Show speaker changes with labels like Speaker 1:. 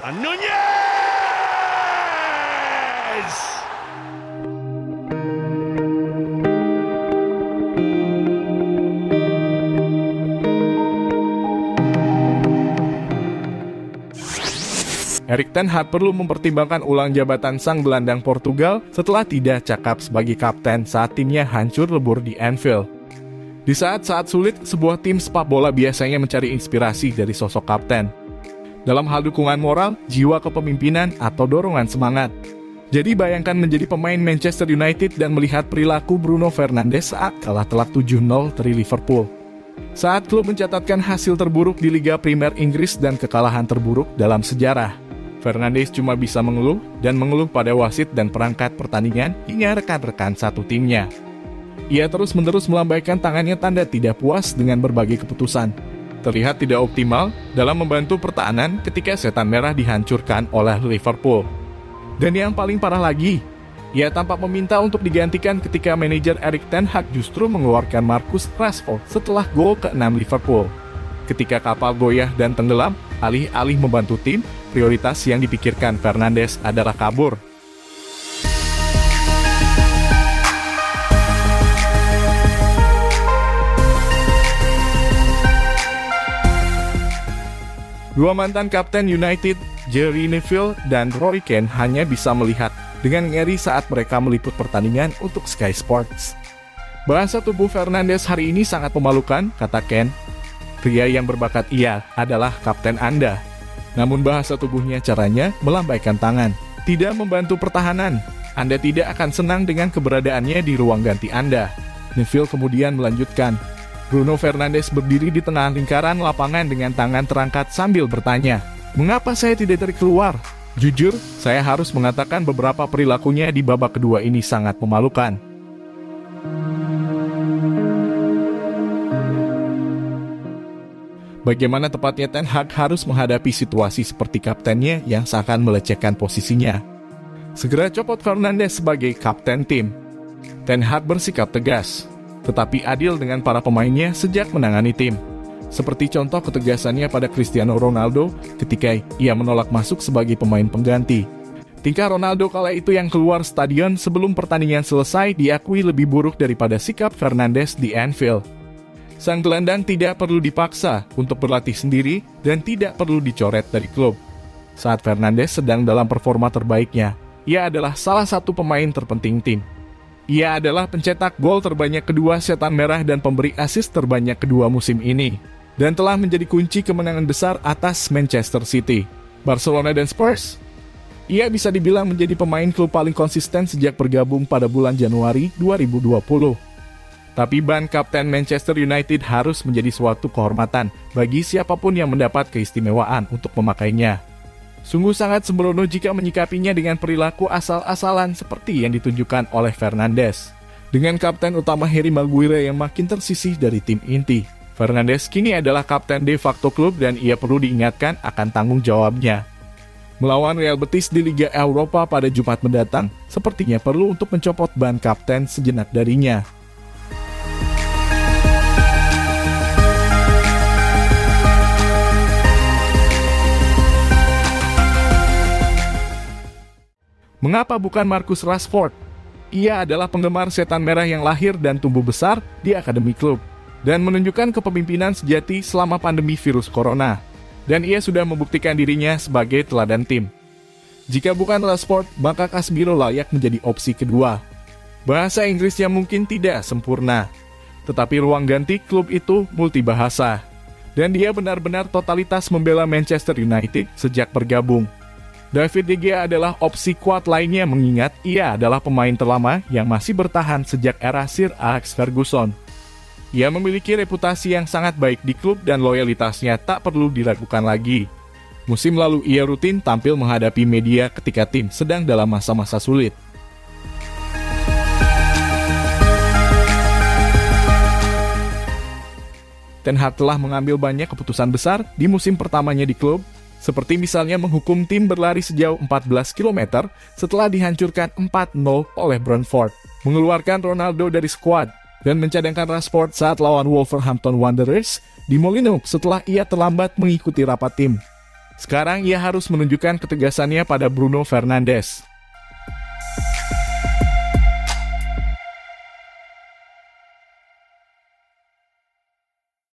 Speaker 1: And Nunez!
Speaker 2: Erik ten Hag perlu mempertimbangkan ulang jabatan sang gelandang Portugal setelah tidak cakap sebagai kapten saat timnya hancur lebur di Anfield. Di saat-saat sulit, sebuah tim sepak bola biasanya mencari inspirasi dari sosok kapten. Dalam hal dukungan moral, jiwa kepemimpinan, atau dorongan semangat. Jadi bayangkan menjadi pemain Manchester United dan melihat perilaku Bruno Fernandes saat kalah telak 7-0 dari Liverpool. Saat klub mencatatkan hasil terburuk di Liga Primer Inggris dan kekalahan terburuk dalam sejarah. Fernandes cuma bisa mengeluh pada wasit dan perangkat pertandingan hingga rekan-rekan satu timnya. Ia terus-menerus melambaikan tangannya tanda tidak puas dengan berbagai keputusan. Terlihat tidak optimal dalam membantu pertahanan ketika setan merah dihancurkan oleh Liverpool. Dan yang paling parah lagi, ia tampak meminta untuk digantikan ketika manajer Erik ten Hag justru mengeluarkan Marcus Rashford setelah gol ke-6 Liverpool. Ketika kapal goyah dan tenggelam, alih-alih membantu tim, prioritas yang dipikirkan Fernandes adalah kabur. Dua mantan kapten United, Gary Neville dan Roy Keane hanya bisa melihat dengan ngeri saat mereka meliput pertandingan untuk Sky Sports. Bahasa tubuh Fernandes hari ini sangat memalukan, kata Keane. Pria yang berbakat ia adalah kapten Anda. Namun bahasa tubuhnya caranya melambaikan tangan, tidak membantu pertahanan. Anda tidak akan senang dengan keberadaannya di ruang ganti Anda. Neville kemudian melanjutkan. Bruno Fernandes berdiri di tengah lingkaran lapangan dengan tangan terangkat sambil bertanya, "Mengapa saya tidak tarik keluar?" Jujur, saya harus mengatakan beberapa perilakunya di babak kedua ini sangat memalukan. Bagaimana tepatnya Ten Hag harus menghadapi situasi seperti kaptennya yang seakan melecehkan posisinya? Segera copot Fernandes sebagai kapten tim. Ten Hag bersikap tegas, tetapi adil dengan para pemainnya sejak menangani tim. Seperti contoh ketegasannya pada Cristiano Ronaldo ketika ia menolak masuk sebagai pemain pengganti. Tingkah Ronaldo kala itu yang keluar stadion sebelum pertandingan selesai diakui lebih buruk daripada sikap Fernandes di Anfield. Sang gelandang tidak perlu dipaksa untuk berlatih sendiri dan tidak perlu dicoret dari klub. Saat Fernandes sedang dalam performa terbaiknya, ia adalah salah satu pemain terpenting tim. Ia adalah pencetak gol terbanyak kedua setan merah dan pemberi assist terbanyak kedua musim ini, dan telah menjadi kunci kemenangan besar atas Manchester City, Barcelona dan Spurs. Ia bisa dibilang menjadi pemain klub paling konsisten sejak bergabung pada bulan Januari 2020. Tapi ban kapten Manchester United harus menjadi suatu kehormatan bagi siapapun yang mendapat keistimewaan untuk memakainya. Sungguh sangat sembrono jika menyikapinya dengan perilaku asal-asalan seperti yang ditunjukkan oleh Fernandes. Dengan kapten utama Harry Maguire yang makin tersisih dari tim inti, Fernandes kini adalah kapten de facto klub dan ia perlu diingatkan akan tanggung jawabnya. Melawan Real Betis di Liga Eropa pada Jumat mendatang, sepertinya perlu untuk mencopot ban kapten sejenak darinya. Mengapa bukan Marcus Rashford? Ia adalah penggemar setan merah yang lahir dan tumbuh besar di akademi klub dan menunjukkan kepemimpinan sejati selama pandemi virus corona. Dan ia sudah membuktikan dirinya sebagai teladan tim. Jika bukan Rashford, maka Casemiro layak menjadi opsi kedua. Bahasa Inggrisnya mungkin tidak sempurna, tetapi ruang ganti klub itu multibahasa. Dan dia benar-benar totalitas membela Manchester United sejak bergabung. David De Gea adalah opsi kuat lainnya mengingat ia adalah pemain terlama yang masih bertahan sejak era Sir Alex Ferguson. Ia memiliki reputasi yang sangat baik di klub dan loyalitasnya tak perlu diragukan lagi. Musim lalu ia rutin tampil menghadapi media ketika tim sedang dalam masa-masa sulit. Ten Hag telah mengambil banyak keputusan besar di musim pertamanya di klub, seperti misalnya menghukum tim berlari sejauh 14 km setelah dihancurkan 4-0 oleh Brentford, mengeluarkan Ronaldo dari skuad, dan mencadangkan Rashford saat lawan Wolverhampton Wanderers di Molineux setelah ia terlambat mengikuti rapat tim. Sekarang ia harus menunjukkan ketegasannya pada Bruno Fernandes.